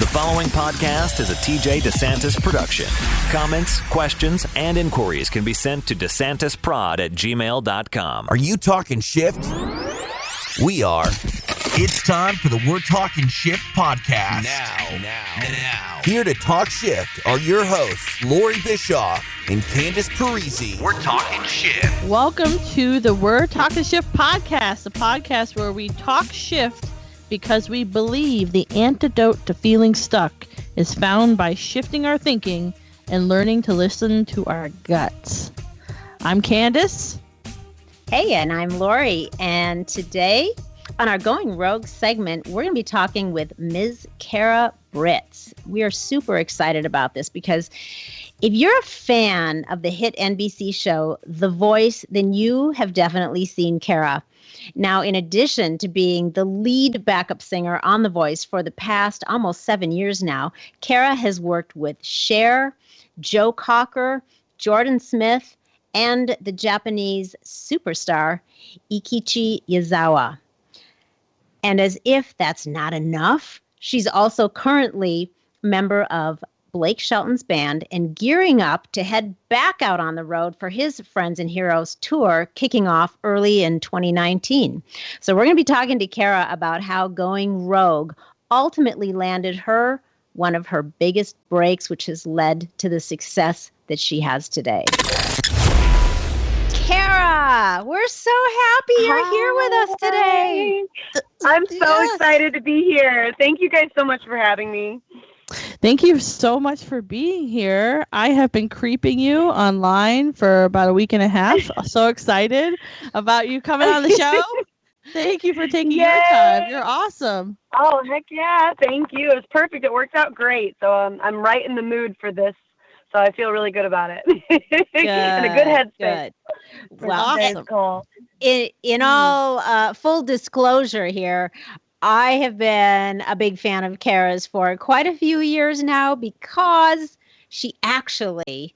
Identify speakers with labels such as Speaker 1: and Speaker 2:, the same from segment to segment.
Speaker 1: The following podcast is a TJ DeSantis production. Comments, questions, and inquiries can be sent to DeSantisProd@gmail.com.
Speaker 2: Are you talking shift? We are. It's time for the We're Talking Shift podcast. Now. Here to talk shift are your hosts, Loree Bischoff and Candace Parisi. We're Talking Shift.
Speaker 3: Welcome to the We're Talking Shift podcast, a podcast where we talk shift because we believe the antidote to feeling stuck is found by shifting our thinking and learning to listen to our guts. I'm Candace.
Speaker 4: Hey, and I'm Loree. And today on our Going Rogue segment, we're going to be talking with Ms. Kara Britz. We are super excited about this because if you're a fan of the hit NBC show The Voice, then you have definitely seen Kara. Now, in addition to being the lead backup singer on The Voice for the past almost 7 years now, Kara has worked with Cher, Joe Cocker, Jordan Smith, and the Japanese superstar Eikichi Yazawa. And as if that's not enough, she's also currently a member of Blake Shelton's band and gearing up to head back out on the road for his Friends and Heroes tour kicking off early in 2019. So we're going to be talking to Kara about how going rogue ultimately landed her one of her biggest breaks, which has led to the success that she has today. Kara, we're so happy you're here with us today.
Speaker 5: I'm so excited to be here. Thank you guys so much for having me.
Speaker 3: Thank you so much for being here. I have been creeping you online for about a week and a half. So excited about you coming on the show. Thank you for taking your time. You're awesome.
Speaker 5: Oh, heck yeah. Thank you. It was perfect. It worked out great. So I'm right in the mood for this. So I feel really good about it. In a good headspace.
Speaker 4: Good. Well,
Speaker 3: awesome.
Speaker 5: Cool.
Speaker 4: In all full disclosure here, I have been a big fan of Kara's for quite a few years now because she actually,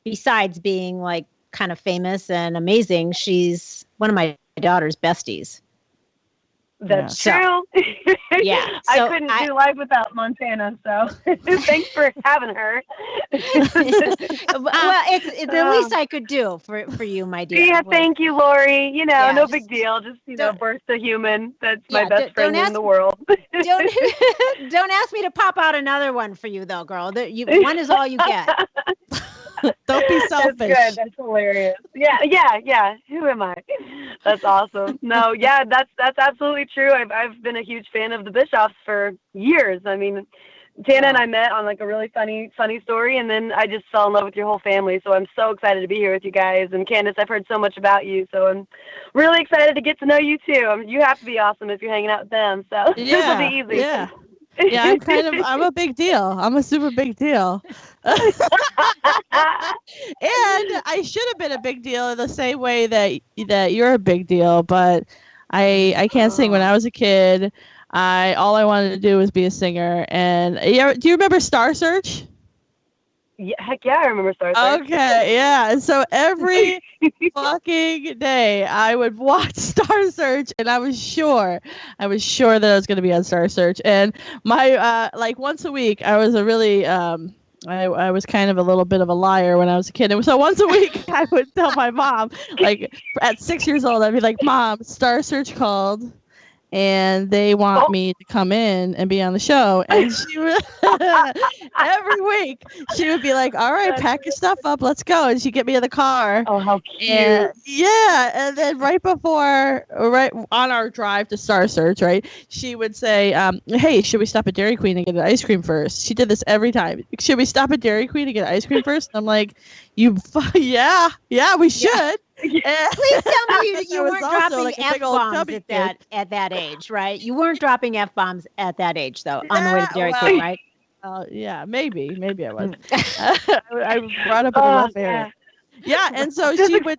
Speaker 4: besides being like kind of famous and amazing, she's one of my daughter's besties.
Speaker 5: That's true.
Speaker 4: Yeah.
Speaker 5: So I couldn't do life without Montana, so thanks for having her.
Speaker 4: Well, it's the least I could do for you, my dear.
Speaker 5: Yeah, thank you, Loree. No big deal. Just, birth a human. That's my best friend in the world.
Speaker 4: Don't ask me to pop out another one for you, though, girl. One is all you get.
Speaker 3: Don't be selfish.
Speaker 5: That's good. That's hilarious. Yeah. Who am I? That's awesome. No, yeah, that's absolutely true. I've been a huge fan of the Bischoffs for years. I mean, Tana and I met on like a really funny story, and then I just fell in love with your whole family. So I'm so excited to be here with you guys. And Candace, I've heard so much about you, so I'm really excited to get to know you too. You have to be awesome if you're hanging out with them. So this will be easy.
Speaker 3: Yeah. Yeah, I'm a big deal. I'm a super big deal. And I should have been a big deal in the same way that you're a big deal, but I can't sing. When I was a kid, all I wanted to do was be a singer. And do you remember Star Search?
Speaker 5: Yeah, heck yeah, I remember Star Search.
Speaker 3: Okay, yeah. And so every fucking day I would watch Star Search, and I was sure that I was going to be on Star Search. And my like once a week, I was a really I was kind of a little bit of a liar when I was a kid. And so once a week I would tell my mom, like at 6 years old, I'd be like, "Mom, Star Search called and they want me to come in and be on the show." And she would, every week, she would be like, "All right, pack your stuff up, let's go." And she'd get me in the car.
Speaker 5: Oh, how cute.
Speaker 3: And then right on our drive to Star Search, right, she would say, "Hey, should we stop at Dairy Queen and get an ice cream first?" She did this every time. "Should we stop at Dairy Queen and get ice cream first?" And I'm like, yeah, we should.
Speaker 4: Yeah. Please tell me you weren't dropping
Speaker 3: like
Speaker 4: F-bombs at that age, right? You weren't dropping F-bombs at that age, though, on the way to Dairy Queen, right?
Speaker 3: Yeah, maybe I was. I brought up in a rough area. Yeah, and so she would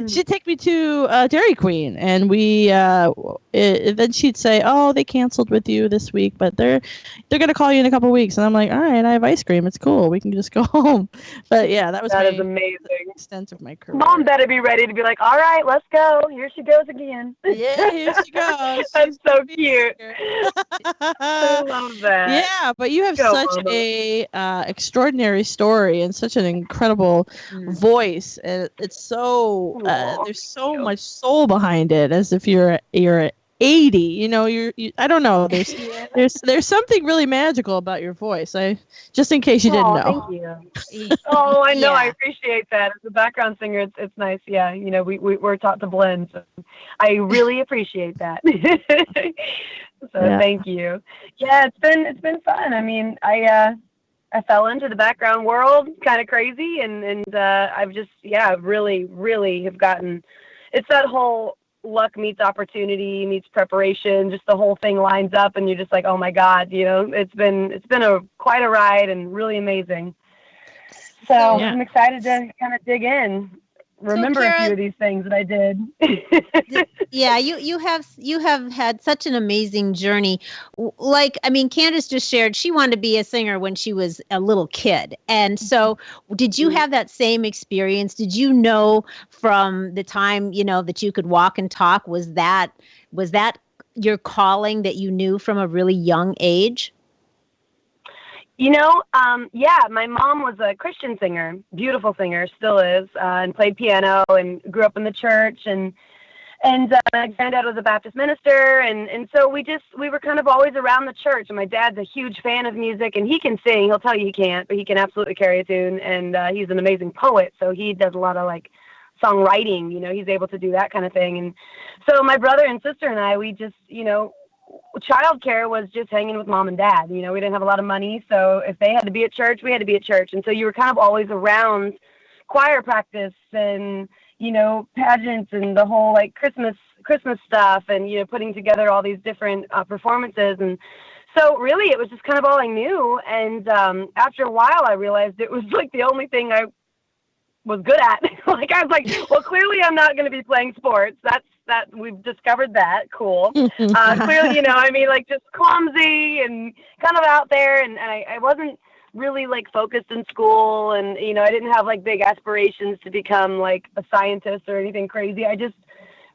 Speaker 3: she'd take me to Dairy Queen, and then she'd say, "Oh, they canceled with you this week, but they're going to call you in a couple weeks." And I'm like, "All right, I have ice cream. It's cool. We can just go home." But yeah, that
Speaker 5: is amazing.
Speaker 3: Extent of my career.
Speaker 5: Mom better be ready to be like, "All right, let's go. Here she goes again."
Speaker 3: Yeah, here she goes.
Speaker 5: That's so cute. I love that.
Speaker 3: Yeah, but you have
Speaker 5: Go,
Speaker 3: such
Speaker 5: Mama.
Speaker 3: a extraordinary story and such an incredible voice, and it's so
Speaker 5: Aw,
Speaker 3: there's so
Speaker 5: thank you.
Speaker 3: much soul behind it. As if you're 80, you know, I don't know. There's something really magical about your voice. Just in case you didn't know.
Speaker 5: Thank you. Oh, I know.
Speaker 4: Yeah.
Speaker 5: I appreciate that. As a background singer, it's nice. Yeah, you know, we're taught to blend. So I really appreciate that. So
Speaker 3: Yeah.
Speaker 5: thank you. Yeah, it's been fun. I mean, I fell into the background world, kind of crazy, and I've just really have gotten. It's that whole luck meets opportunity meets preparation. Just the whole thing lines up, and you're just like, oh my God, you know, it's been quite a ride and really amazing. So
Speaker 3: Yeah.
Speaker 5: I'm excited to kind of dig in, remember a few of these things that I did.
Speaker 4: Yeah, you have had such an amazing journey. Like, I mean, Candace just shared she wanted to be a singer when she was a little kid. And so did you have that same experience? Did you know from the time, you know, that you could walk and talk, was that your calling that you knew from a really young age?
Speaker 5: You know, yeah, my mom was a Christian singer, beautiful singer, still is, and played piano and grew up in the church, and my granddad was a Baptist minister, and so we were kind of always around the church, and my dad's a huge fan of music, and he can sing. He'll tell you he can't, but he can absolutely carry a tune, and he's an amazing poet, so he does a lot of, like, songwriting, you know, he's able to do that kind of thing. And so my brother and sister and I, we just, you know, childcare was just hanging with mom and dad. You know, we didn't have a lot of money, so if they had to be at church, we had to be at church. And so you were kind of always around choir practice and, you know, pageants and the whole like Christmas stuff, and, you know, putting together all these different performances. And so really it was just kind of all I knew. And after a while I realized it was like the only thing I was good at. Like, I was like, well, clearly I'm not going to be playing sports. That we've discovered that. Cool. Clearly, you know, I mean, like, just clumsy and kind of out there. And I wasn't really like focused in school, and, you know, I didn't have like big aspirations to become like a scientist or anything crazy. I just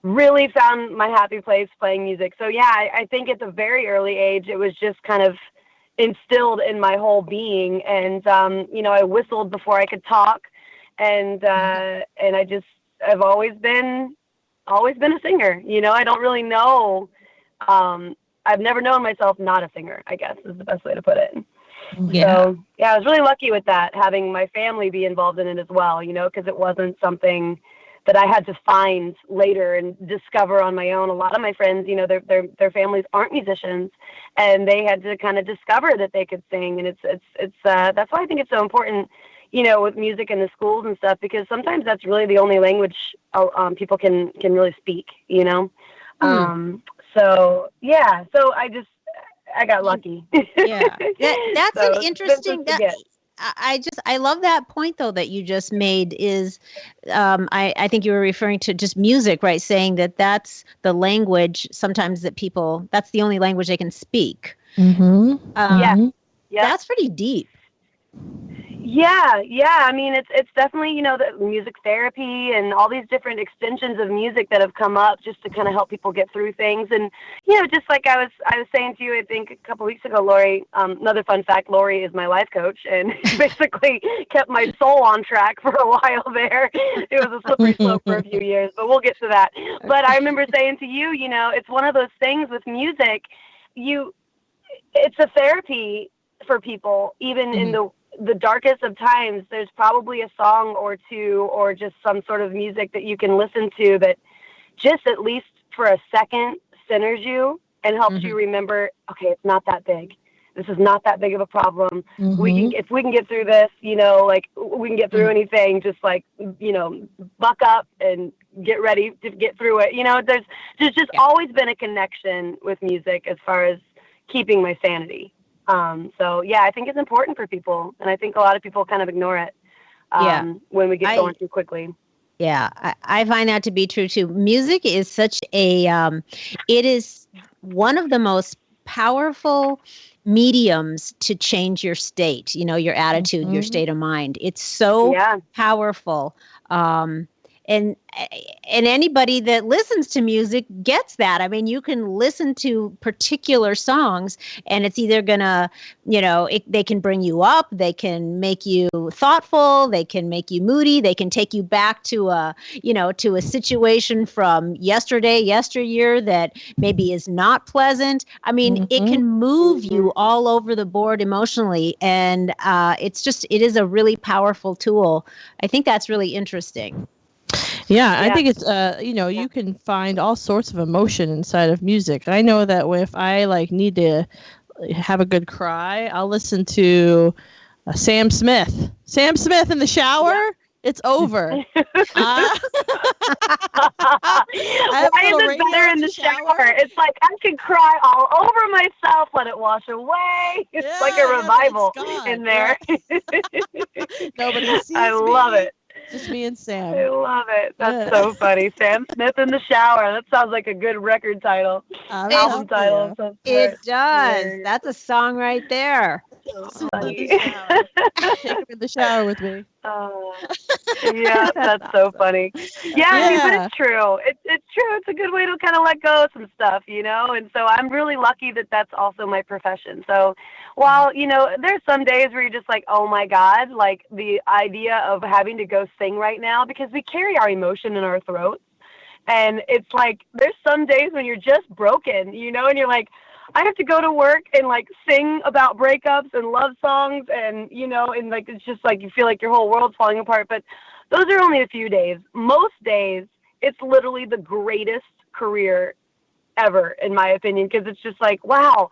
Speaker 5: really found my happy place playing music. So yeah, I think at the very early age, it was just kind of instilled in my whole being. And, you know, I whistled before I could talk. And I've always been a singer. You know, I don't really know. I've never known myself not a singer, I guess is the best way to put it.
Speaker 4: Yeah.
Speaker 5: So yeah, I was really lucky with that, having my family be involved in it as well, you know, because it wasn't something that I had to find later and discover on my own. A lot of my friends, you know, their families aren't musicians, and they had to kind of discover that they could sing. And it's that's why I think it's so important, you know, with music in the schools and stuff, because sometimes that's really the only language people can really speak, you know? So yeah, so I got lucky.
Speaker 4: Yeah. That's
Speaker 5: So,
Speaker 4: an interesting,
Speaker 5: this is
Speaker 4: I love that point though that you just made is, I think you were referring to just music, right? Saying that that's the language sometimes that people, that's the only language they can speak.
Speaker 5: yeah.
Speaker 4: That's pretty deep.
Speaker 5: Yeah. I mean, it's definitely, you know, the music therapy and all these different extensions of music that have come up just to kind of help people get through things. And, you know, just like I was saying to you, I think a couple of weeks ago, Loree, another fun fact, Loree is my life coach and basically kept my soul on track for a while there. It was a slippery slope for a few years, but we'll get to that. Okay. But I remember saying to you, you know, it's one of those things with music, it's a therapy for people, even in the darkest of times. There's probably a song or two or just some sort of music that you can listen to that just at least for a second centers you and helps you remember, okay, it's not that big. This is not that big of a problem. If we can get through this, you know, like we can get through anything, just like, you know, buck up and get ready to get through it. You know, there's just always been a connection with music as far as keeping my sanity. So yeah, I think it's important for people, and I think a lot of people kind of ignore it when we get going too quickly.
Speaker 4: Yeah, I find that to be true too. Music is such a, it is one of the most powerful mediums to change your state, you know, your attitude, your state of mind. It's so powerful. anybody that listens to music gets that. I mean, you can listen to particular songs and it's either gonna, they can bring you up, they can make you thoughtful, they can make you moody, they can take you back to a situation from yesteryear that maybe is not pleasant. I mean, it can move you all over the board emotionally, and it is a really powerful tool. I think that's really interesting.
Speaker 3: Yeah, I think it's you can find all sorts of emotion inside of music. I know that if I need to have a good cry, I'll listen to Sam Smith. Sam Smith in the shower. Yeah. It's over.
Speaker 5: Why is it better in the shower? It's like I can cry all over myself, let it wash away. It's like a revival in there.
Speaker 3: Nobody sees
Speaker 5: I love it.
Speaker 3: Just me and Sam.
Speaker 5: I love it. That's so funny. Sam Smith in the shower. That sounds like a good record title. Album title.
Speaker 4: It does. That's a song right there.
Speaker 3: So funny. Take him in the shower with me.
Speaker 5: Yeah, that's so funny. Yeah, but it's true. It's true. It's a good way to kind of let go of some stuff, And so I'm really lucky that that's also my profession. So while, there's some days where you're just like, oh my God, like the idea of having to go sing right now, because we carry our emotion in our throats. And it's like, there's some days when you're just broken, and you're like, I have to go to work and sing about breakups and love songs and, and it's just like you feel like your whole world's falling apart. But those are only a few days. Most days, it's literally the greatest career ever, in my opinion, because it's just like, wow,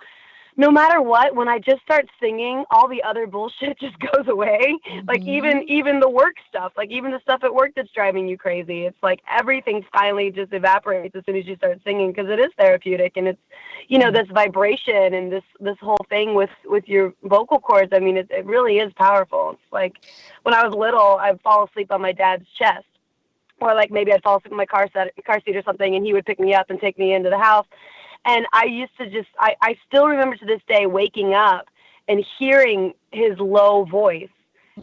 Speaker 5: no matter what, when I just start singing, all the other bullshit just goes away. Like even the work stuff, like even the stuff at work that's driving you crazy. It's like everything finally just evaporates as soon as you start singing, because it is therapeutic, and it's, this vibration and this whole thing with your vocal cords. I mean, it really is powerful. It's like when I was little, I'd fall asleep on my dad's chest, or maybe I'd fall asleep in my car seat or something, and he would pick me up and take me into the house. And I used to I still remember to this day waking up and hearing his low voice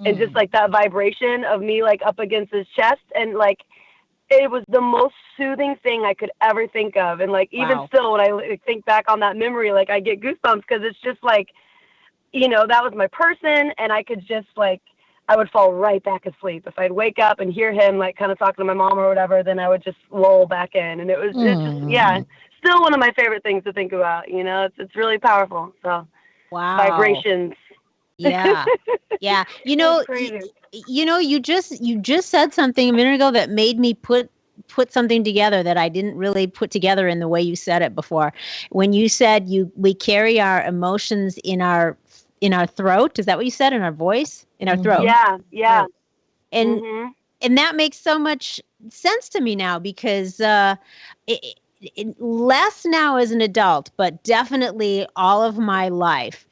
Speaker 5: and just that vibration of me up against his chest. And it was the most soothing thing I could ever think of. And even still, when I think back on that memory, I get goosebumps, because it's just that was my person. And I could just I would fall right back asleep. If I'd wake up and hear him kind of talking to my mom or whatever, then I would just lull back in. And it's just, still one of my favorite things to think about. It's really powerful. So vibrations.
Speaker 4: Yeah. Yeah. You just said something a minute ago that made me put something together that I didn't really put together in the way you said it before. When you said we carry our emotions in our throat, is that what you said? In our voice? In our throat?
Speaker 5: Yeah.
Speaker 4: Right. And that makes so much sense to me now, because less now as an adult, but definitely all of my life,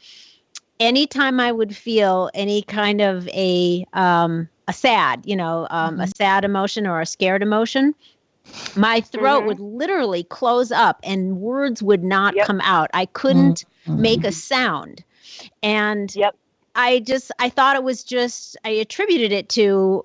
Speaker 4: anytime I would feel any kind of a sad, a sad emotion or a scared emotion, my throat would literally close up and words would not come out. I couldn't make a sound. And I thought it was I attributed it to,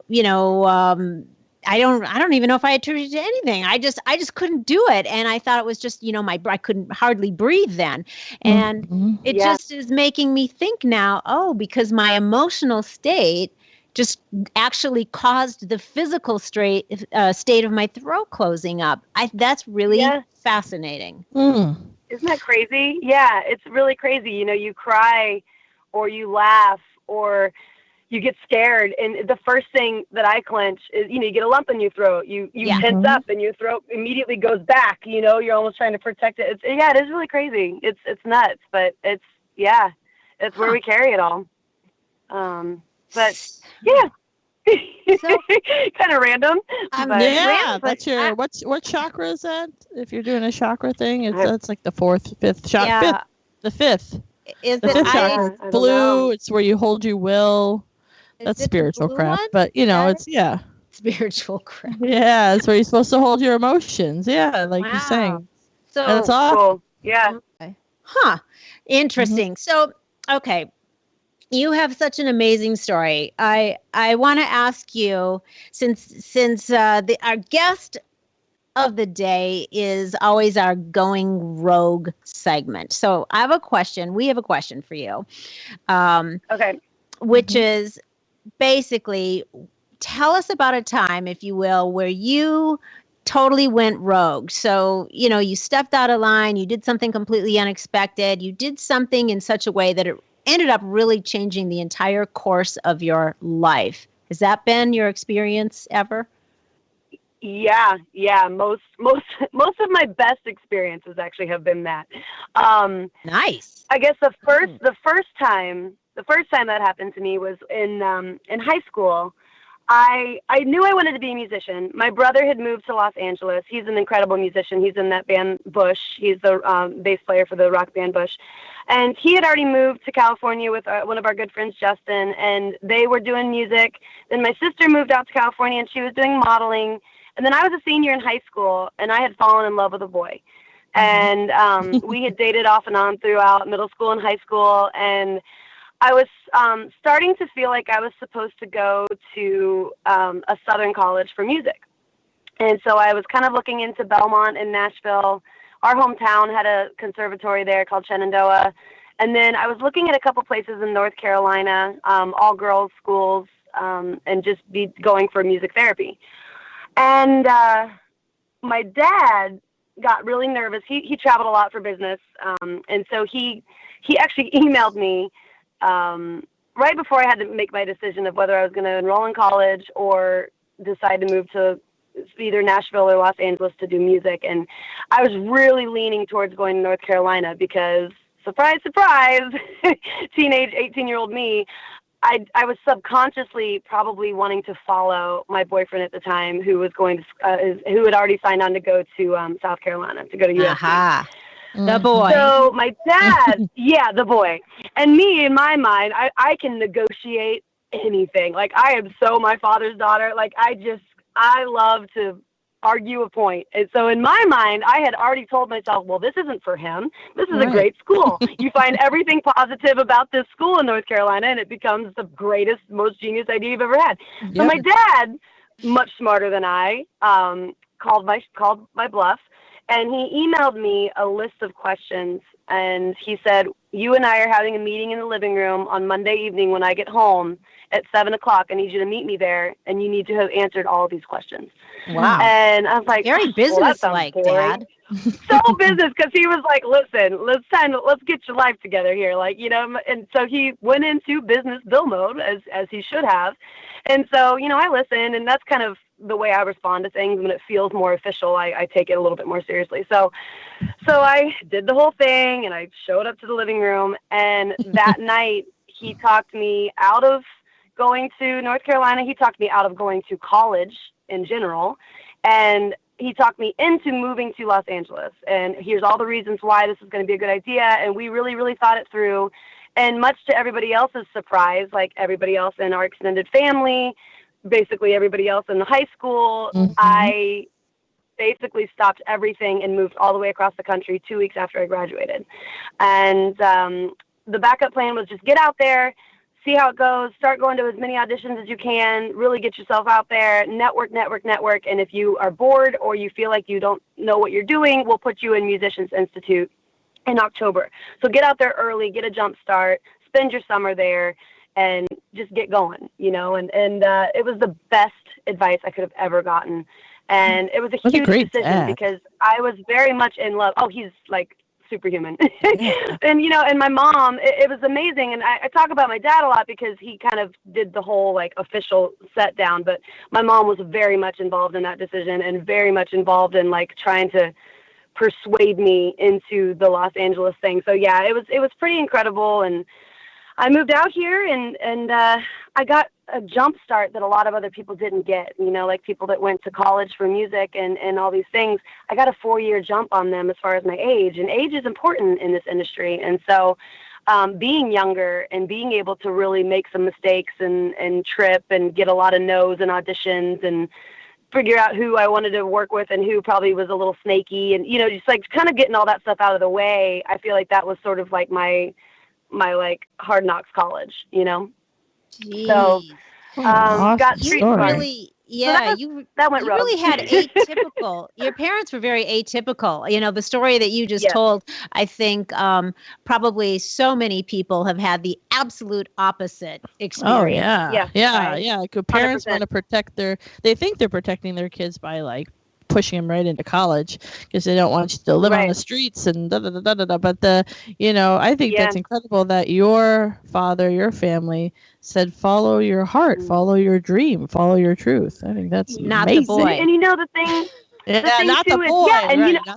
Speaker 4: I don't even know if I attributed it to anything. I just couldn't do it. And I thought it was just, I couldn't hardly breathe then. And it just is making me think now, because my emotional state just actually caused the physical state of my throat closing up. That's really fascinating.
Speaker 5: Isn't that crazy? Yeah, it's really crazy. You cry or you laugh or you get scared, and the first thing that I clench is, you get a lump in your throat. You tense up, and your throat immediately goes back. You're almost trying to protect it. It is really crazy. It's nuts, but it's where we carry it all. But yeah, so, kind of random.
Speaker 3: That's your what chakra is that? If you're doing a chakra thing, that's like the fourth, fifth chakra. The fifth.
Speaker 4: Is
Speaker 3: the
Speaker 4: it
Speaker 3: chakra? Blue. It's where you hold your will. That's spiritual crap, but it's
Speaker 4: spiritual crap.
Speaker 3: Yeah, it's where you're supposed to hold your emotions. Yeah, like you're saying.
Speaker 4: So
Speaker 3: that's awesome.
Speaker 5: Cool. Yeah.
Speaker 4: Okay. Huh. Interesting. So, okay. You have such an amazing story. I want to ask you, since our guest of the day is always our going rogue segment. So I have a question. We have a question for you.
Speaker 5: Okay.
Speaker 4: Which is basically, tell us about a time, if you will, where you totally went rogue. So, you stepped out of line, you did something completely unexpected, you did something in such a way that it ended up really changing the entire course of your life. Has that been your experience ever?
Speaker 5: Yeah. Most of my best experiences actually have been that.
Speaker 4: Nice.
Speaker 5: I guess the first time that happened to me was in high school. I knew I wanted to be a musician. My brother had moved to Los Angeles. He's an incredible musician. He's in that band Bush. He's the bass player for the rock band Bush. And he had already moved to California with one of our good friends, Justin, and they were doing music. Then my sister moved out to California, and she was doing modeling. And then I was a senior in high school, and I had fallen in love with a boy. And we had dated off and on throughout middle school and high school, and I was starting to feel like I was supposed to go to a Southern college for music. And so I was kind of looking into Belmont in Nashville. Our hometown had a conservatory there called Shenandoah. And then I was looking at a couple places in North Carolina, all girls schools, and just be going for music therapy. And my dad got really nervous. He traveled a lot for business. And so he actually emailed me right before I had to make my decision of whether I was going to enroll in college or decide to move to either Nashville or Los Angeles to do music. And I was really leaning towards going to North Carolina because, surprise, surprise, teenage 18-year-old me, I was subconsciously probably wanting to follow my boyfriend at the time, who was going to, who had already signed on to go to South Carolina, to go to USC.
Speaker 4: Aha. The boy.
Speaker 5: So my dad, yeah, the boy. And me, in my mind, I can negotiate anything. Like, I am so my father's daughter. Like, I love to argue a point. And so in my mind, I had already told myself, well, this isn't for him. This is a great school. You find everything positive about this school in North Carolina, and it becomes the greatest, most genius idea you've ever had. Yep. So my dad, much smarter than I, called my bluff. And he emailed me a list of questions, and he said, you and I are having a meeting in the living room on Monday evening when I get home at 7:00. I need you to meet me there, and you need to have answered all of these questions.
Speaker 4: Wow.
Speaker 5: And I was like,
Speaker 4: very business-like, Dad.
Speaker 5: So business, because he was like, listen, let's get your life together here. Like, and so he went into business Bill mode, as he should have. And so, I listened, and that's kind of the way I respond to things. When it feels more official, I take it a little bit more seriously. So I did the whole thing, and I showed up to the living room, and that night he talked me out of going to North Carolina. He talked me out of going to college in general, and he talked me into moving to Los Angeles. And here's all the reasons why this is going to be a good idea. And we really, really thought it through. And much to everybody else's surprise, like everybody else in our extended family, basically everybody else in the high school, I basically stopped everything and moved all the way across the country 2 weeks after I graduated. And the backup plan was just get out there, see how it goes, start going to as many auditions as you can, really get yourself out there, network. And if you are bored or you feel like you don't know what you're doing, we'll put you in Musicians Institute in October. So get out there early, get a jump start, spend your summer there, and just get going, and it was the best advice I could have ever gotten. And it was a huge decision because I was very much in love. Oh, he's like superhuman. And my mom, it was amazing. And I talk about my dad a lot because he kind of did the whole like official set down, but my mom was very much involved in that decision and very much involved in like trying to persuade me into the Los Angeles thing. So yeah, it was pretty incredible. And I moved out here and I got a jump start that a lot of other people didn't get, like people that went to college for music and all these things. I got a 4-year jump on them as far as my age, and age is important in this industry. And so being younger and being able to really make some mistakes and trip and get a lot of no's and auditions and figure out who I wanted to work with and who probably was a little snaky and, just like kind of getting all that stuff out of the way. I feel like that was sort of like my my like hard knocks college, you know?
Speaker 4: Jeez.
Speaker 5: So, got
Speaker 3: story.
Speaker 5: street smart.
Speaker 4: Really, yeah,
Speaker 5: that went
Speaker 4: you
Speaker 5: rogue.
Speaker 4: really had atypical. Your parents were very atypical. You know, the story that you just
Speaker 5: Yes.
Speaker 4: told, I think probably so many people have had the absolute opposite experience.
Speaker 3: Oh yeah,
Speaker 5: Yeah.
Speaker 3: yeah. Parents
Speaker 5: 100%.
Speaker 3: want to protect they think they're protecting their kids by like pushing them right into college because they don't want you to live on
Speaker 5: Right.
Speaker 3: the streets and da da da da da. Da. But I think
Speaker 5: Yeah.
Speaker 3: that's incredible that your father, your family said, follow your heart, follow your dream, follow your truth. I think that's
Speaker 4: Not the
Speaker 3: amazing.
Speaker 4: boy.
Speaker 5: And you know the thing,
Speaker 3: Yeah, not
Speaker 5: too
Speaker 3: the
Speaker 5: is,
Speaker 3: boy.
Speaker 5: yeah, and
Speaker 3: right,
Speaker 5: you know,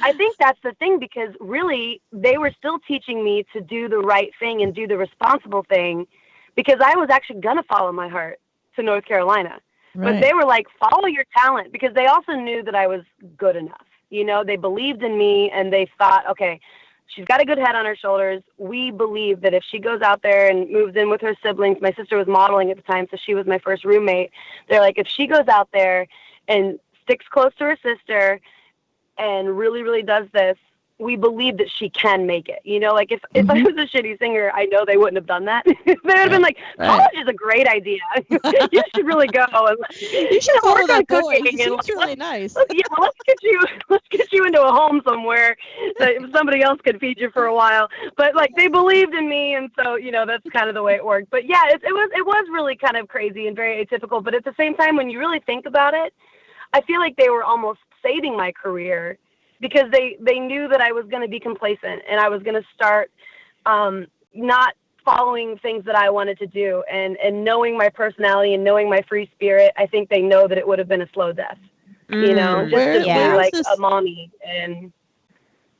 Speaker 5: I think that's the thing, because really they were still teaching me to do the right thing and do the responsible thing, because I was actually going to follow my heart to North Carolina.
Speaker 3: right.
Speaker 5: But they were like, follow your talent, because they also knew that I was good enough. You know, they believed in me and they thought, okay, she's got a good head on her shoulders. We believe that if she goes out there and moves in with her siblings, my sister was modeling at the time, so she was my first roommate. They're like, if she goes out there and sticks close to her sister and really, really does this, we believe that she can make it. You know, like if I was a shitty singer, I know they wouldn't have done that. They would have been like, college is a great idea. You should really go. And,
Speaker 3: You should follow
Speaker 5: work on
Speaker 3: that boy.
Speaker 5: cooking
Speaker 3: He
Speaker 5: and
Speaker 3: seems really nice.
Speaker 5: let's get you into a home somewhere that somebody else could feed you for a while. But like they believed in me, and so that's kind of the way it worked. But yeah, it was really kind of crazy and very atypical. But at the same time, when you really think about it, I feel like they were almost saving my career, because they knew that I was going to be complacent and I was going to start not following things that I wanted to do, and knowing my personality and knowing my free spirit. I think they know that it would have been a slow death, just to be like a mommy. And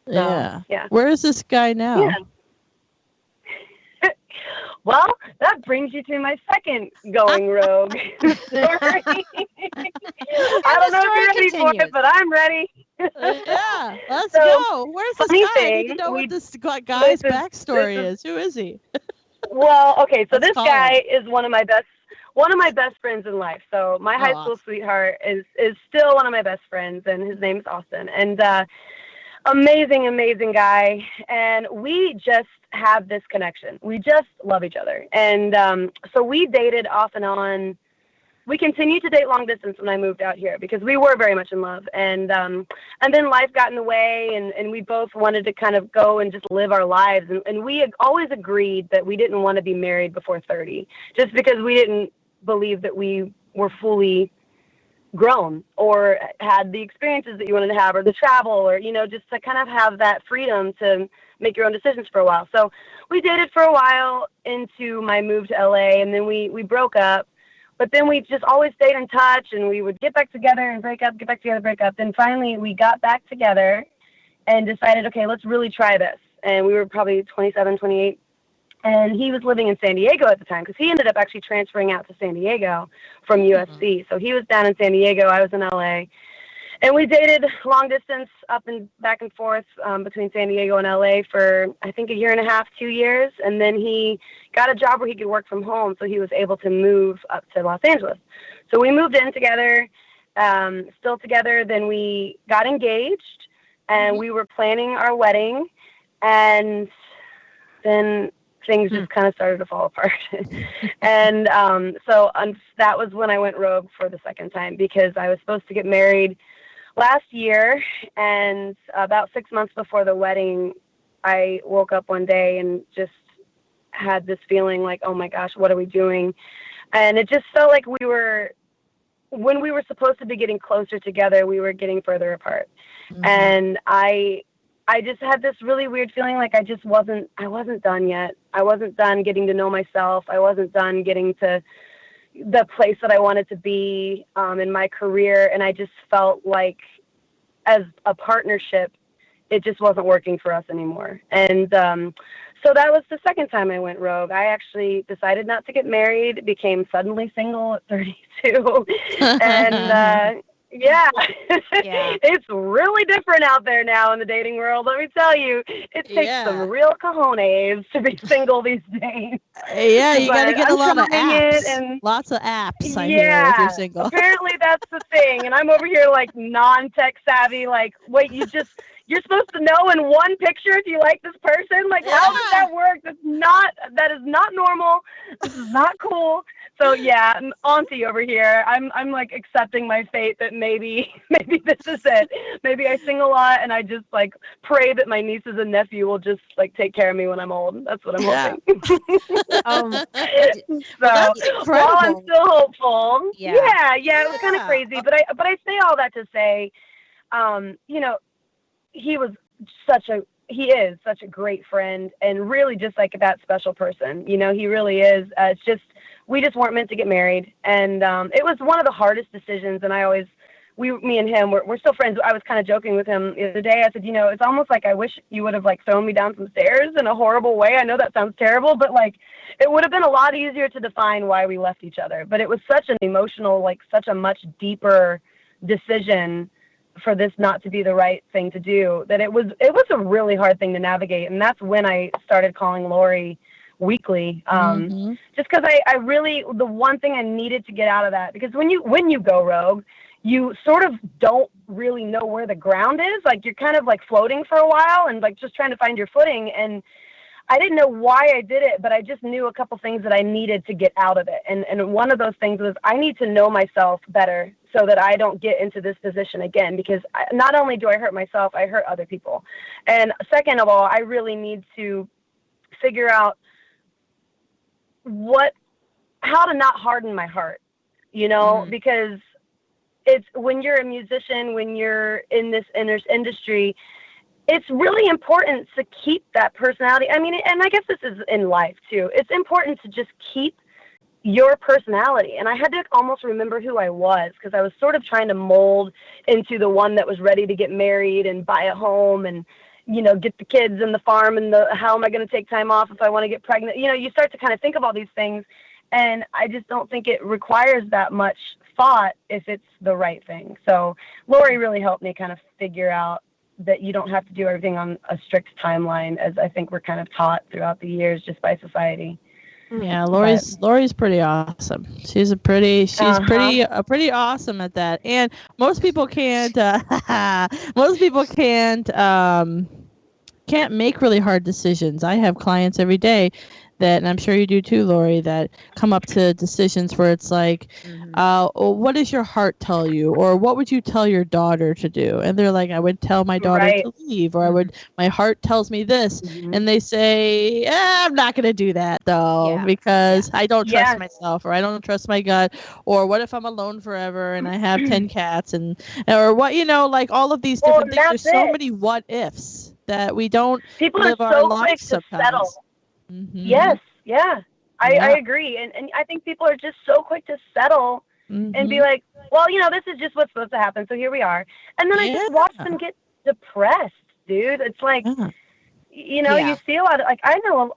Speaker 5: so, yeah.
Speaker 3: Where is this guy now?
Speaker 5: Yeah. Well, that brings you to my second going rogue story. I don't know if you're ready for it, but I'm ready.
Speaker 3: Yeah, let's go. Where's this guy? I need to know what this guy's backstory is. Who is he?
Speaker 5: Well, okay, so this guy is one of my best friends in life. So my high school sweetheart is still one of my best friends, and his name's Austin. And amazing guy. And we just have this connection. We just love each other. And so we dated off and on. We continued to date long distance when I moved out here, because we were very much in love. And then life got in the way, and we both wanted to kind of go and just live our lives. And we had always agreed that we didn't want to be married before 30, just because we didn't believe that we were fully grown or had the experiences that you wanted to have, or the travel, or, just to kind of have that freedom to make your own decisions for a while. So we dated for a while into my move to LA, and then we broke up. But then we just always stayed in touch, and we would get back together and break up, get back together, break up. Then finally we got back together and decided, okay, let's really try this. And we were probably 27, 28. And he was living in San Diego at the time, because he ended up actually transferring out to San Diego from USC. So he was down in San Diego, I was in LA. And we dated long distance up and back and forth between San Diego and LA for, I think, 1.5 years, 2 years. And then he got a job where he could work from home, so he was able to move up to Los Angeles. So we moved in together, still together. Then we got engaged, and we were planning our wedding. And then things just kind of started to fall apart. And so that was when I went rogue for the second time, because I was supposed to get married last year, and about 6 months before the wedding, I woke up one day and just had this feeling like, oh my gosh, what are we doing? And it just felt like when we were supposed to be getting closer together, we were getting further apart. And I just had this really weird feeling like I wasn't done yet. I wasn't done getting to know myself. I wasn't done getting to the place that I wanted to be in my career. And I just felt like, as a partnership, it just wasn't working for us anymore. And so that was the second time I went rogue. I actually decided not to get married, became suddenly single at 32. And yeah, it's really different out there now in the dating world. Let me tell you, it takes some real cojones to be single these days.
Speaker 3: Yeah, you got to get a lot of apps. Lots of apps, I hear, if you're single.
Speaker 5: Apparently that's the thing. And I'm over here like non-tech savvy, like, wait, you're supposed to know in one picture if you like this person. Like, how does that work? That is not normal. This is not cool. So yeah, auntie over here, I'm like accepting my fate that maybe this is it. Maybe I sing a lot and I just like pray that my nieces and nephew will just like take care of me when I'm old. That's what I'm hoping. So while I'm still hopeful, yeah, it was kind of crazy. But I say all that to say, you know, he is such a great friend and really just like that special person. You know, he really is. It's just, we just weren't meant to get married. And it was one of the hardest decisions. And me and him, we're still friends. I was kind of joking with him the other day. I said, you know, it's almost like I wish you would have like thrown me down some stairs in a horrible way. I know that sounds terrible, but like it would have been a lot easier to define why we left each other. But it was such an emotional, like such a much deeper decision for this not to be the right thing to do, that it was a really hard thing to navigate. And that's when I started calling Loree weekly. Just because I really, the one thing I needed to get out of that, because when you go rogue, you sort of don't really know where the ground is. Like you're kind of like floating for a while and like just trying to find your footing. And I didn't know why I did it, but I just knew a couple things that I needed to get out of it. And one of those things was I need to know myself better so that I don't get into this position again, because not only do I hurt myself, I hurt other people. And second of all, I really need to figure out how to not harden my heart, you know, because it's when you're a musician, when you're in this industry, it's really important to keep that personality. I mean, and I guess this is in life too. It's important to just keep your personality. And I had to almost remember who I was, because I was sort of trying to mold into the one that was ready to get married and buy a home and, you know, get the kids and the farm and how am I going to take time off if I want to get pregnant? You know, you start to kind of think of all these things. And I just don't think it requires that much thought if it's the right thing. So Loree really helped me kind of figure out that you don't have to do everything on a strict timeline, as I think we're kind of taught throughout the years just by society.
Speaker 3: Yeah, Loree's pretty awesome. She's pretty awesome at that. And most people can't make really hard decisions. I have clients every day that, and I'm sure you do too, Loree, that come up to decisions where it's like, what does your heart tell you? Or what would you tell your daughter to do? And they're like, I would tell my daughter to leave, or my heart tells me this. And they say, I'm not going to do that though, because I don't trust myself, or I don't trust my gut. Or what if I'm alone forever and I have 10 cats or what, you know, like all of these different things. There's so many what ifs that we don't live our lives sometimes. Settle.
Speaker 5: Yes. Yeah. I agree. And I think people are just so quick to settle and be like, well, you know, this is just what's supposed to happen. So here we are. And then I just watch them get depressed, dude. It's like, you know, you see a lot of, like,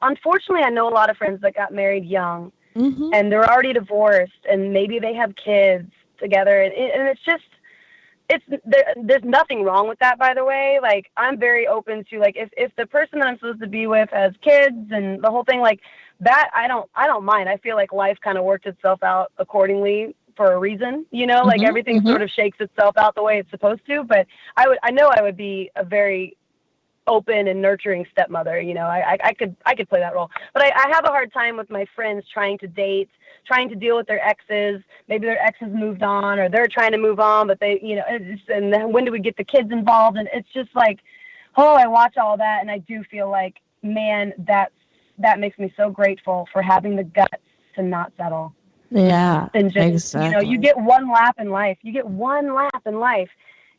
Speaker 5: unfortunately, I know a lot of friends that got married young and they're already divorced and maybe they have kids together. And it's just, there's nothing wrong with that, by the way. Like, I'm very open to, like, if the person that I'm supposed to be with has kids and the whole thing, like that, I don't mind. I feel like life kind of worked itself out accordingly for a reason, you know, like everything sort of shakes itself out the way it's supposed to. But I know I would be a very open and nurturing stepmother, you know. I could play that role. But I have a hard time with my friends trying to date, trying to deal with their exes. Maybe their exes moved on, or they're trying to move on, but they, you know, and then when do we get the kids involved? And it's just like, I watch all that and I do feel like, man, that makes me so grateful for having the guts to not settle.
Speaker 3: Yeah,
Speaker 5: and just, exactly. You know, you get one lap in life.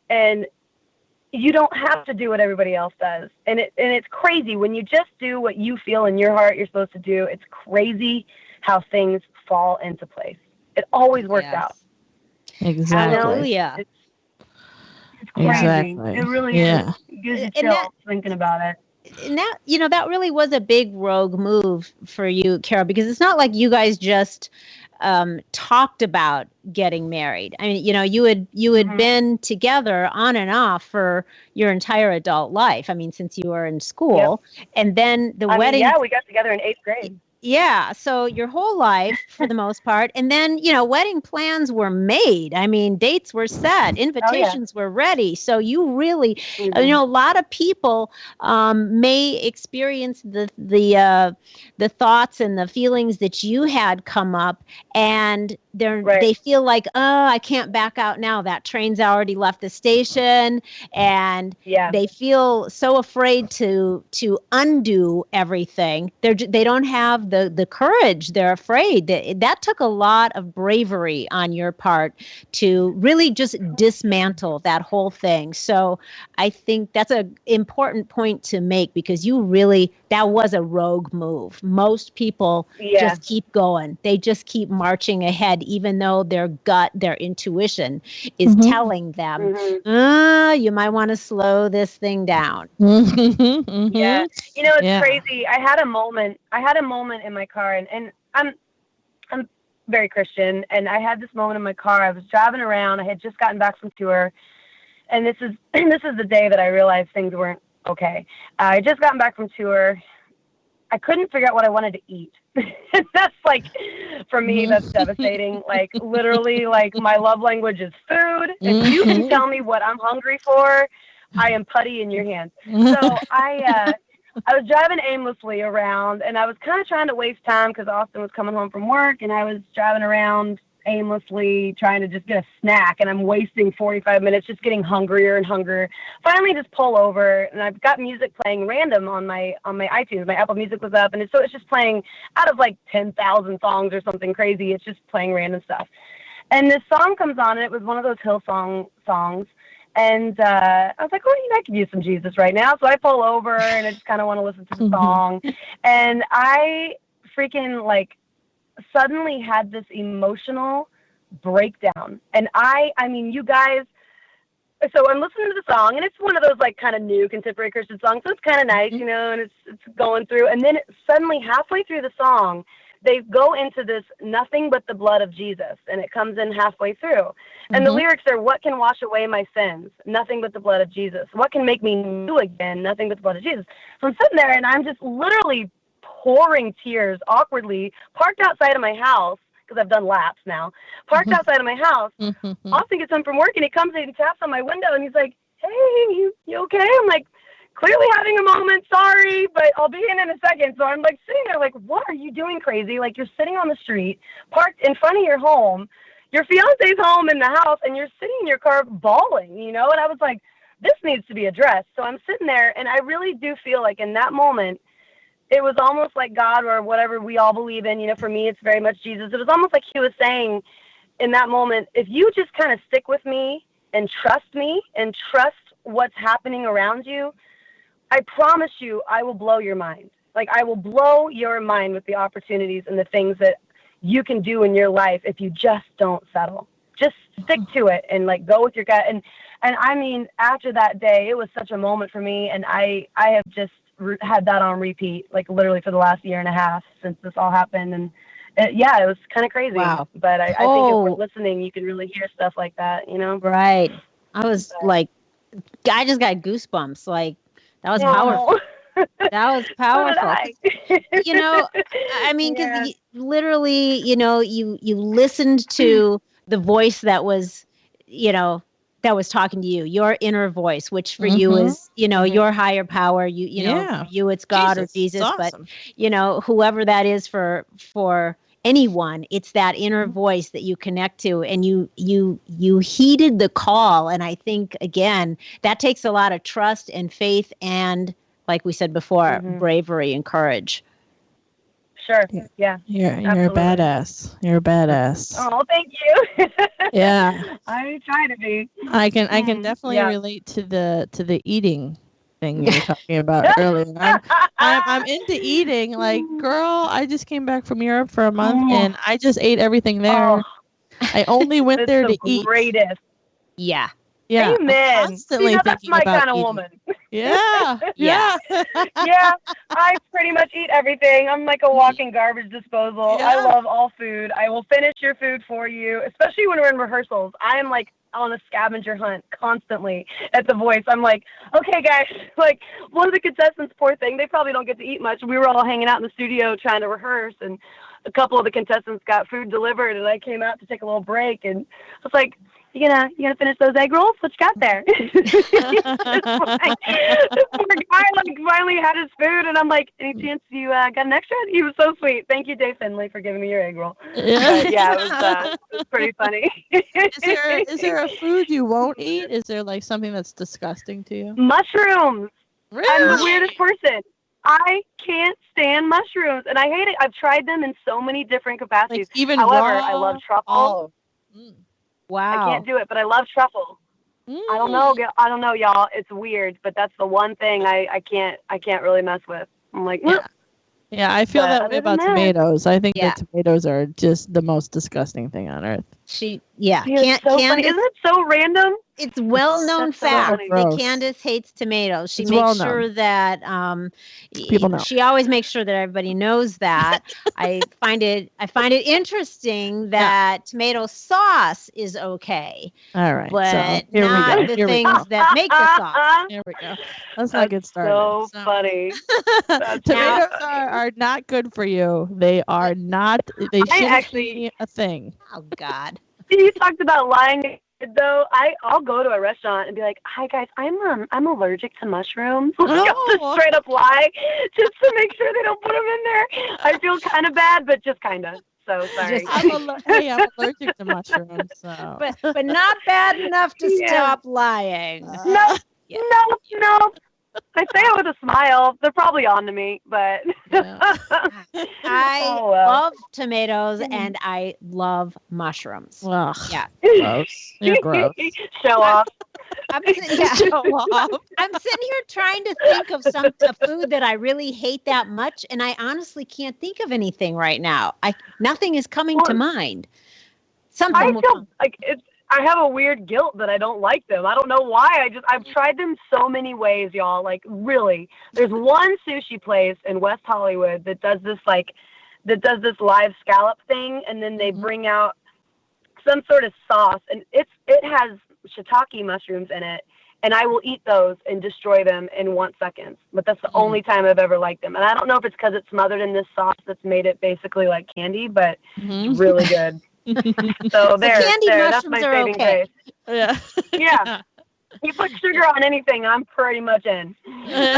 Speaker 5: And you don't have to do what everybody else does. And it's crazy when you just do what you feel in your heart you're supposed to do. It's crazy how things fall into place. It always works out.
Speaker 3: Exactly.
Speaker 4: Hallelujah.
Speaker 5: It's crazy. Exactly. It really is. It gives you chills thinking about it.
Speaker 4: And that, you know, that really was a big rogue move for you, Carol, because it's not like you guys just talked about getting married. I mean, you know, you had been together on and off for your entire adult life. I mean, since you were in school, and then the wedding.
Speaker 5: Yeah, we got together in 8th grade.
Speaker 4: Yeah. So your whole life, for the most part, and then wedding plans were made. I mean, dates were set, invitations were ready. So you really, a lot of people may experience the thoughts and the feelings that you had come up, and they feel like, oh, I can't back out now. That train's already left the station, and they feel so afraid to undo everything. They don't have the courage. They're afraid. That took a lot of bravery on your part to really just dismantle that whole thing. So I think that's an important point to make, because that was a rogue move. Most people just keep going. They just keep marching ahead, even though their gut, their intuition is telling them, you might want to slow this thing down.
Speaker 5: Yeah. It's crazy. I had a moment in my car, and I'm very Christian, and I had this moment in my car. I was driving around. I had just gotten back from tour, and this is the day that I realized things weren't okay. I had just gotten back from tour. I couldn't figure out what I wanted to eat. That's like, for me, that's devastating. Like, literally, like, my love language is food. If you can tell me what I'm hungry for, I am putty in your hands. So I was driving aimlessly around, and I was kind of trying to waste time because Austin was coming home from work, and I was driving around aimlessly trying to just get a snack, and I'm wasting 45 minutes just getting hungrier and hungrier. Finally just pull over, and I've got music playing random on my iTunes. My Apple Music was up, and it's just playing out of like 10,000 songs or something crazy. It's just playing random stuff. And this song comes on, and it was one of those Hillsong songs. And I was like, oh, I could use some Jesus right now. So I pull over, and I just kind of want to listen to the song. And I freaking suddenly had this emotional breakdown. And I mean, you guys, so I'm listening to the song, and it's one of those kind of new contemporary Christian songs. So it's kind of nice, and it's going through. And then suddenly halfway through the song, they go into this nothing but the blood of Jesus, and it comes in halfway through. And the lyrics are, what can wash away my sins? Nothing but the blood of Jesus. What can make me new again? Nothing but the blood of Jesus. So I'm sitting there, and I'm just literally pouring tears awkwardly, parked outside of my house, because I've done laps now, parked outside of my house. Austin gets home from work, and he comes in and taps on my window, and he's like, hey, you okay? I'm like, clearly having a moment, sorry, but I'll be in a second. So I'm sitting there what are you doing, crazy? You're sitting on the street, parked in front of your home, your fiance's home in the house, and you're sitting in your car bawling, and I was like, this needs to be addressed. So I'm sitting there, and I really do feel like in that moment, it was almost like God, or whatever we all believe in, for me, it's very much Jesus. It was almost like he was saying in that moment, if you just kind of stick with me and trust what's happening around you, I promise you, I will blow your mind. I will blow your mind with the opportunities and the things that you can do in your life if you just don't settle. Just stick to it and go with your gut. And I mean, after that day, it was such a moment for me. And I have just had that on repeat, literally for the last year and a half since this all happened. And it was kind of crazy. Wow. But I think if we're listening, you can really hear stuff like that,
Speaker 4: Right. I was I just got goosebumps. That was powerful. That was powerful. I mean, because literally, you listened to the voice that was, that was talking to you, your inner voice, which for you is, your higher power. For you, it's God or Jesus, awesome. But whoever that is for anyone, it's that inner voice that you connect to, and you heeded the call. And I think, again, that takes a lot of trust and faith, and like we said before, bravery and courage.
Speaker 5: Sure. Yeah.
Speaker 3: You're a badass. You're a badass.
Speaker 5: Oh, thank you.
Speaker 3: Yeah.
Speaker 5: I try to be.
Speaker 3: I can definitely relate to the eating thing you were talking about earlier. I'm into eating. Girl, I just came back from Europe for a month, and I just ate everything there. I only went there to eat.
Speaker 5: Greatest.
Speaker 4: Yeah.
Speaker 3: Yeah.
Speaker 5: Amen.
Speaker 3: Constantly
Speaker 5: that's my kind of woman.
Speaker 3: Yeah.
Speaker 5: Yeah. I pretty much eat everything. I'm like a walking garbage disposal. Yeah. I love all food. I will finish your food for you, especially when we're in rehearsals. I am on a scavenger hunt constantly at The Voice. I'm like, okay, guys, like one of the contestants, poor thing, they probably don't get to eat much. We were all hanging out in the studio trying to rehearse, and a couple of the contestants got food delivered, and I came out to take a little break, and I was like, you gonna finish those egg rolls? What you got there? This poor guy like finally had his food, and I'm like, any chance you got an extra? He was so sweet. Thank you, Dave Finley, for giving me your egg roll. Yeah, it was pretty funny.
Speaker 3: Is there a food you won't eat? Is there like something that's disgusting to you?
Speaker 5: Mushrooms.
Speaker 3: Really?
Speaker 5: I'm the weirdest person. I can't stand mushrooms, and I hate it. I've tried them in so many different capacities.
Speaker 3: Like even
Speaker 5: However,
Speaker 3: raw?
Speaker 5: I love truffle.
Speaker 3: Oh. Mm.
Speaker 4: Wow.
Speaker 5: I can't do it, but I love truffle. I don't know, y'all. It's weird, but that's the one thing I can't really mess with. I'm like,
Speaker 3: yeah, I feel that way about tomatoes. I think that tomatoes are just the most disgusting thing on earth.
Speaker 5: It's so funny. Isn't it so random?
Speaker 4: It's well-known fact that
Speaker 3: gross.
Speaker 4: Candace hates tomatoes. She
Speaker 3: It's
Speaker 4: makes
Speaker 3: well-known.
Speaker 4: sure that
Speaker 3: People know.
Speaker 4: she always makes sure that everybody knows that. I find it interesting that tomato sauce is okay,
Speaker 3: All right,
Speaker 4: but
Speaker 3: so here
Speaker 4: not
Speaker 3: we go.
Speaker 4: the
Speaker 3: Here we
Speaker 4: things
Speaker 3: go.
Speaker 4: that make the sauce.
Speaker 3: Here we go. Let's not get started.
Speaker 5: So funny.
Speaker 3: Tomatoes are not good for you. They are not. They shouldn't be a thing.
Speaker 4: Oh God.
Speaker 5: You talked about lying. Though I'll go to a restaurant and be like, "Hi guys, I'm allergic to mushrooms." I'll just straight up lie, just to make sure they don't put them in there. I feel kind of bad, but just kind of. So sorry.
Speaker 3: I'm allergic to mushrooms. So.
Speaker 4: But not bad enough to stop lying.
Speaker 5: No. I say it with a smile. They're probably on to me, but
Speaker 4: I love tomatoes and I love mushrooms.
Speaker 3: Ugh,
Speaker 4: yeah,
Speaker 3: gross. You're gross.
Speaker 5: Show off.
Speaker 4: I'm sitting here trying to think of a food that I really hate that much, and I honestly can't think of anything right now. Nothing is coming to mind.
Speaker 5: I feel like I have a weird guilt that I don't like them. I don't know why. I've tried them so many ways, y'all. Like really, there's one sushi place in West Hollywood that does this live scallop thing, and then they bring out some sort of sauce, and it has shiitake mushrooms in it, and I will eat those and destroy them in 1 second. But that's the only time I've ever liked them, and I don't know if it's because it's smothered in this sauce that's made it basically like candy, but it's really good. So that's my saving grace. Yeah. You put sugar on anything, I'm pretty much in.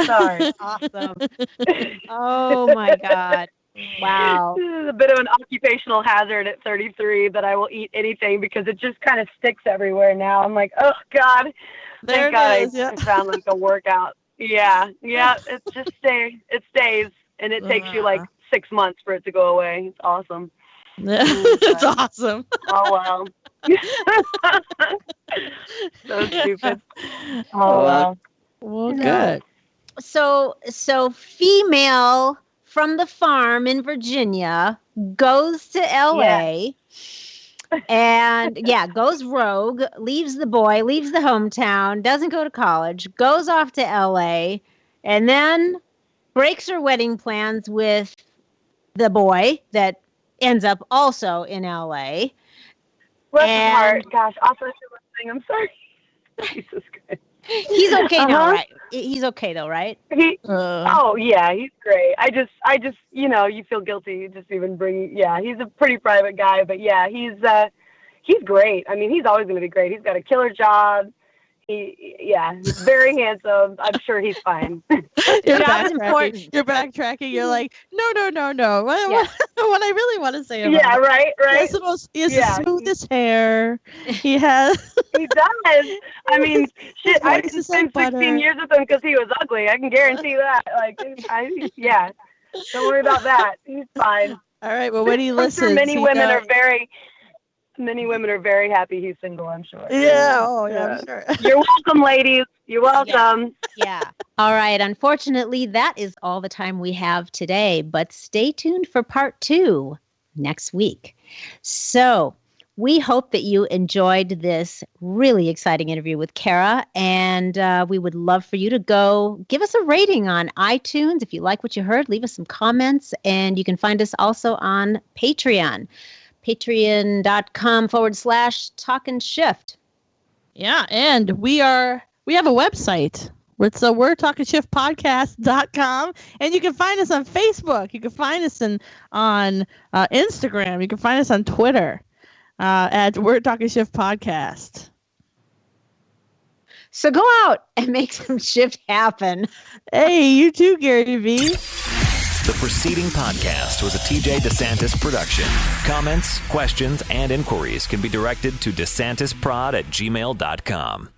Speaker 5: Sorry.
Speaker 4: Awesome. Oh my God. Wow.
Speaker 5: This is a bit of an occupational hazard at 33 that I will eat anything because it just kind of sticks everywhere now. I'm like, oh God.
Speaker 3: Thank God I
Speaker 5: found like a workout. Yeah. It just stays. It stays, and it takes you like 6 months for it to go away. It's awesome.
Speaker 3: It's awesome.
Speaker 5: Oh wow. So stupid. Oh wow.
Speaker 3: Well, good.
Speaker 4: So female from the farm in Virginia goes to LA and goes rogue, leaves the boy, leaves the hometown, doesn't go to college, goes off to LA, and then breaks her wedding plans with the boy that ends up also in LA.
Speaker 5: Bless his heart. Gosh, also I'm sorry. Jesus Christ.
Speaker 4: He's okay now, right? He's okay though, right?
Speaker 5: Oh yeah, he's great. I just you feel guilty just even bringing. Yeah, he's a pretty private guy, but yeah, he's great. I mean, he's always going to be great. He's got a killer job. He's very handsome. I'm sure he's fine.
Speaker 3: You're backtracking. You're like, no. What I really want to say about him.
Speaker 5: Right.
Speaker 3: He has the smoothest hair. He has.
Speaker 5: He does. I mean, shit. I spent 16 years with him because he was ugly. I can guarantee that. Like, Don't worry about that. He's fine.
Speaker 3: All right. Well, when he listens,
Speaker 5: I'm sure many women are very happy he's single, I'm sure.
Speaker 3: Yeah. Oh, yeah, I'm sure.
Speaker 5: You're welcome, ladies. You're welcome.
Speaker 4: Yeah. All right. Unfortunately, that is all the time we have today, but stay tuned for part 2 next week. So we hope that you enjoyed this really exciting interview with Kara, and we would love for you to go give us a rating on iTunes. If you like what you heard, leave us some comments, and you can find us also on Patreon. Patreon.com/talkandshift.
Speaker 3: Yeah, and we have a website. It's WordTalkingShiftPodcast.com, and you can find us on Facebook. You can find us on Instagram. You can find us on Twitter at Word Talking Shift Podcast.
Speaker 4: So go out and make some shift happen.
Speaker 3: Hey, you too, Gary V.
Speaker 1: The preceding podcast was a TJ DeSantis production. Comments, questions, and inquiries can be directed to DeSantisProd@gmail.com.